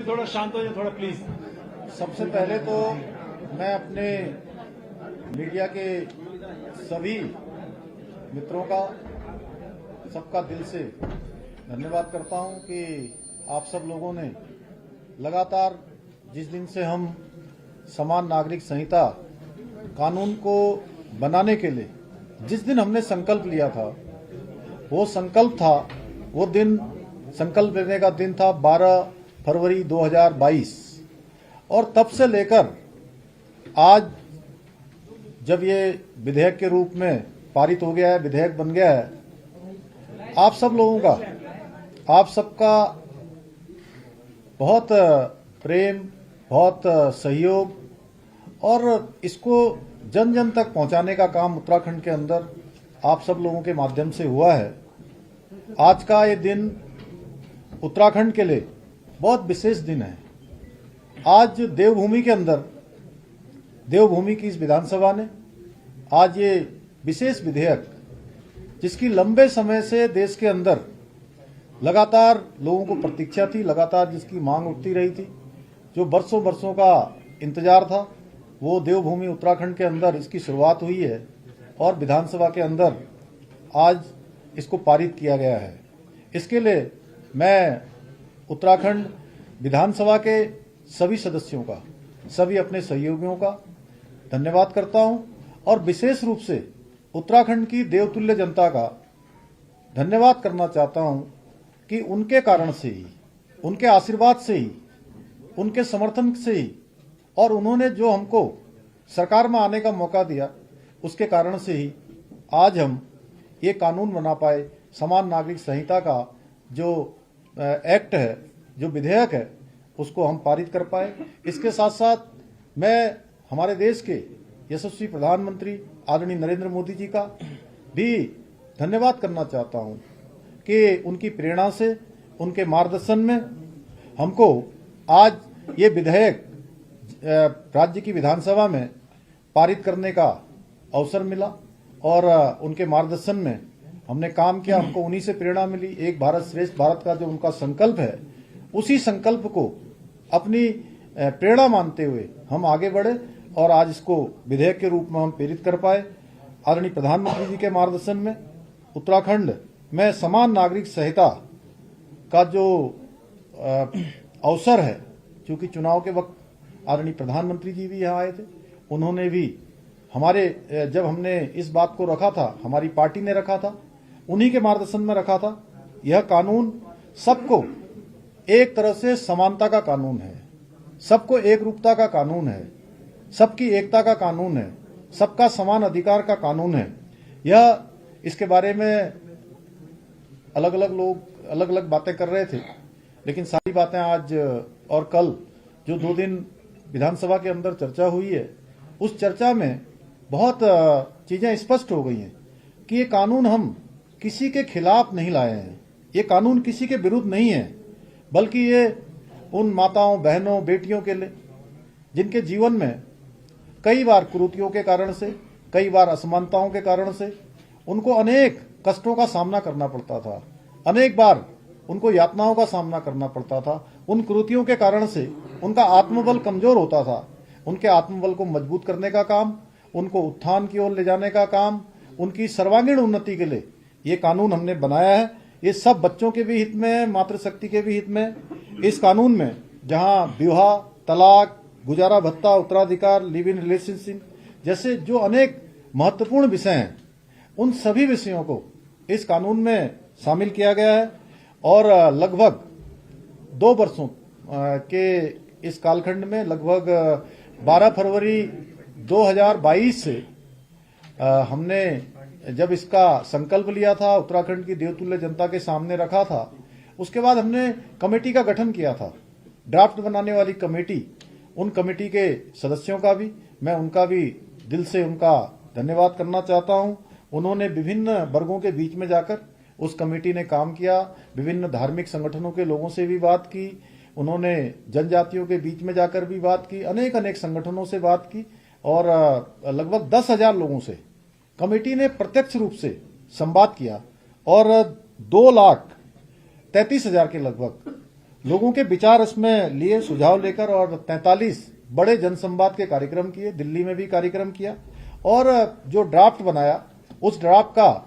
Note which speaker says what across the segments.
Speaker 1: थोड़ा शांत हो जाए, थोड़ा प्लीज।
Speaker 2: सबसे पहले तो मैं अपने मीडिया के सभी मित्रों का सबका दिल से धन्यवाद करता हूं कि आप सब लोगों ने लगातार जिस दिन से हम समान नागरिक संहिता कानून को बनाने के लिए जिस दिन हमने संकल्प लिया था, वो संकल्प लेने का दिन था 12 फरवरी 2022 और तब से लेकर आज जब ये विधेयक के रूप में पारित हो गया है, विधेयक बन गया है, आप सब लोगों का, आप सबका बहुत प्रेम, बहुत सहयोग और इसको जन जन तक पहुंचाने का काम उत्तराखंड के अंदर आप सब लोगों के माध्यम से हुआ है। आज का ये दिन उत्तराखंड के लिए बहुत विशेष दिन है। आज देवभूमि के अंदर, देवभूमि की इस विधानसभा ने आज ये विशेष विधेयक, जिसकी लंबे समय से देश के अंदर लगातार लोगों को प्रतीक्षा थी, लगातार जिसकी मांग उठती रही थी, जो बरसों बरसों का इंतजार था, वो देवभूमि उत्तराखंड के अंदर इसकी शुरुआत हुई है और विधानसभा के अंदर आज इसको पारित किया गया है। इसके लिए मैं उत्तराखंड विधानसभा के सभी सदस्यों का, सभी अपने सहयोगियों का धन्यवाद करता हूं और विशेष रूप से उत्तराखंड की देवतुल्य जनता का धन्यवाद करना चाहता हूं कि उनके कारण से ही, उनके आशीर्वाद से ही, उनके समर्थन से ही और उन्होंने जो हमको सरकार में आने का मौका दिया, उसके कारण से ही आज हम ये कानून बना पाए। समान नागरिक संहिता का जो एक्ट है, जो विधेयक है, उसको हम पारित कर पाए। इसके साथ साथ मैं हमारे देश के यशस्वी प्रधानमंत्री आदरणीय नरेंद्र मोदी जी का भी धन्यवाद करना चाहता हूं कि उनकी प्रेरणा से, उनके मार्गदर्शन में हमको आज ये विधेयक राज्य की विधानसभा में पारित करने का अवसर मिला और उनके मार्गदर्शन में हमने काम किया। हमको उन्हीं से प्रेरणा मिली। एक भारत श्रेष्ठ भारत का जो उनका संकल्प है, उसी संकल्प को अपनी प्रेरणा मानते हुए हम आगे बढ़े और आज इसको विधेयक के रूप में हम प्रेरित कर पाए। आदरणीय प्रधानमंत्री जी के मार्गदर्शन में उत्तराखंड में समान नागरिक संहिता का जो अवसर है, क्योंकि चुनाव के वक्त आदरणीय प्रधानमंत्री जी भी यहाँ आए थे, उन्होंने भी हमारे, जब हमने इस बात को रखा था, हमारी पार्टी ने रखा था, उन्हीं के मार्गदर्शन में रखा था। यह कानून सबको एक तरह से समानता का कानून है, सबको एक रूपता का कानून है, सबकी एकता का कानून है, सबका समान अधिकार का कानून है। यह, इसके बारे में अलग अलग लोग अलग अलग बातें कर रहे थे, लेकिन सारी बातें आज और कल जो 2 दिन विधानसभा के अंदर चर्चा हुई है, उस चर्चा में बहुत चीजें स्पष्ट हो गई हैं कि ये कानून हम किसी के खिलाफ नहीं लाए हैं, ये कानून किसी के विरुद्ध नहीं है, बल्कि ये उन माताओं, बहनों, बेटियों के लिए जिनके जीवन में कई बार कुरीतियों के कारण से, कई बार असमानताओं के कारण से उनको अनेक कष्टों का सामना करना पड़ता था, अनेक बार उनको यातनाओं का सामना करना पड़ता था। उन कुरीतियों के कारण से उनका आत्मबल कमजोर होता था। उनके आत्मबल को मजबूत करने का काम, उनको उत्थान की ओर ले जाने का काम, उनकी सर्वांगीण उन्नति के लिए ये कानून हमने बनाया है। ये सब बच्चों के भी हित में है, मातृशक्ति के भी हित में। इस कानून में जहां विवाह, तलाक, गुजारा भत्ता, उत्तराधिकार, लिव इन रिलेशनशिप जैसे जो अनेक महत्वपूर्ण विषय हैं, उन सभी विषयों को इस कानून में शामिल किया गया है और लगभग 2 वर्षों के इस कालखंड में, लगभग 12 फरवरी 2022 से हमने जब इसका संकल्प लिया था, उत्तराखंड की देवतुल्य जनता के सामने रखा था, उसके बाद हमने कमेटी का गठन किया था, ड्राफ्ट बनाने वाली कमेटी। उन कमेटी के सदस्यों का भी मैं, उनका भी दिल से उनका धन्यवाद करना चाहता हूं। उन्होंने विभिन्न वर्गों के बीच में जाकर उस कमेटी ने काम किया, विभिन्न धार्मिक संगठनों के लोगों से भी बात की, उन्होंने जनजातियों के बीच में जाकर भी बात की, अनेक अनेक संगठनों से बात की और लगभग 10,000 लोगों से कमेटी ने प्रत्यक्ष रूप से संवाद किया और 2,33,000 के लगभग लोगों के विचार इसमें लिए, सुझाव लेकर, और 43 बड़े जनसंवाद के कार्यक्रम किए, दिल्ली में भी कार्यक्रम किया, और जो ड्राफ्ट बनाया उस ड्राफ्ट का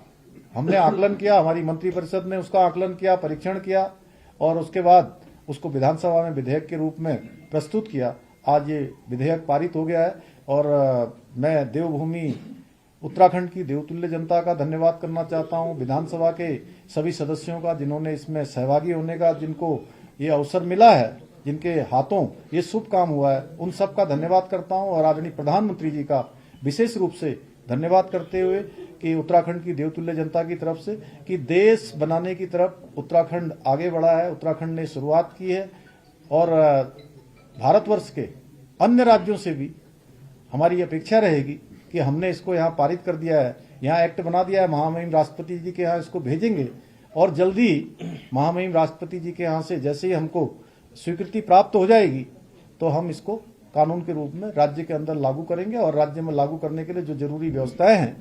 Speaker 2: हमने आकलन किया, हमारी मंत्रिपरिषद ने उसका आकलन किया, परीक्षण किया, और उसके बाद उसको विधानसभा में विधेयक के रूप में प्रस्तुत किया। आज ये विधेयक पारित हो गया है, और मैं देवभूमि उत्तराखंड की देवतुल्य जनता का धन्यवाद करना चाहता हूं, विधानसभा के सभी सदस्यों का जिन्होंने इसमें सहभागी होने का, जिनको ये अवसर मिला है, जिनके हाथों ये शुभ काम हुआ है, उन सब का धन्यवाद करता हूं, और आदरणीय प्रधानमंत्री जी का विशेष रूप से धन्यवाद करते हुए कि उत्तराखंड की देवतुल्य जनता की तरफ से कि देश बनाने की तरफ उत्तराखंड आगे बढ़ा है, उत्तराखंड ने शुरुआत की है, और भारतवर्ष के अन्य राज्यों से भी हमारी अपेक्षा रहेगी कि हमने इसको यहाँ पारित कर दिया है, यहाँ एक्ट बना दिया है, महामहिम राष्ट्रपति जी के यहाँ इसको भेजेंगे, और जल्दी महामहिम राष्ट्रपति जी के यहाँ से जैसे ही हमको स्वीकृति प्राप्त हो जाएगी तो हम इसको कानून के रूप में राज्य के अंदर लागू करेंगे, और राज्य में लागू करने के लिए जो जरूरी व्यवस्थाएं हैं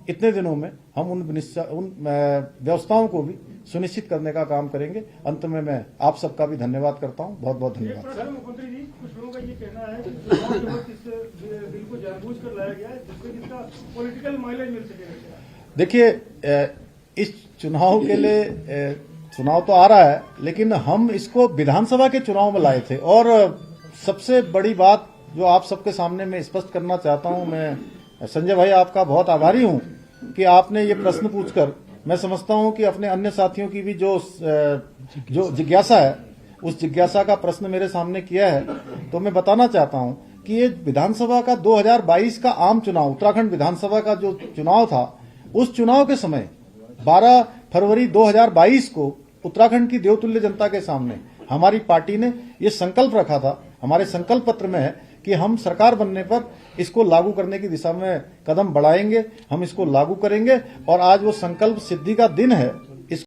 Speaker 2: इतने दिनों में हम उन व्यवस्थाओं को भी सुनिश्चित करने का काम करेंगे। अंत में मैं आप सबका भी धन्यवाद करता हूं, बहुत बहुत धन्यवाद।
Speaker 1: मुख्यमंत्री जी, कुछ लोगों का ये कहना है कि चुनाव के वक्त इस बिल को जानबूझकर लाया गया है जिससे इसका पॉलिटिकल माइलेज मिल सके।
Speaker 2: देखिए, इस चुनाव के लिए चुनाव तो आ रहा है, लेकिन हम इसको विधानसभा के चुनाव में लाए थे, और सबसे बड़ी बात जो आप सबके सामने मैं स्पष्ट करना चाहता हूं, मैं संजय भाई आपका बहुत आभारी हूं कि आपने ये प्रश्न पूछकर, मैं समझता हूं कि अपने अन्य साथियों की भी जो जिज्ञासा है उस जिज्ञासा का प्रश्न मेरे सामने किया है। तो मैं बताना चाहता हूं कि ये विधानसभा का 2022 का आम चुनाव, उत्तराखंड विधानसभा का जो चुनाव था, उस चुनाव के समय 12 फरवरी 2022 को उत्तराखंड की देवतुल्य जनता के सामने हमारी पार्टी ने ये संकल्प रखा था, हमारे संकल्प पत्र में है कि हम सरकार बनने पर इसको लागू करने की दिशा में कदम बढ़ाएंगे, हम इसको लागू करेंगे, और आज वो संकल्प सिद्धि का दिन है।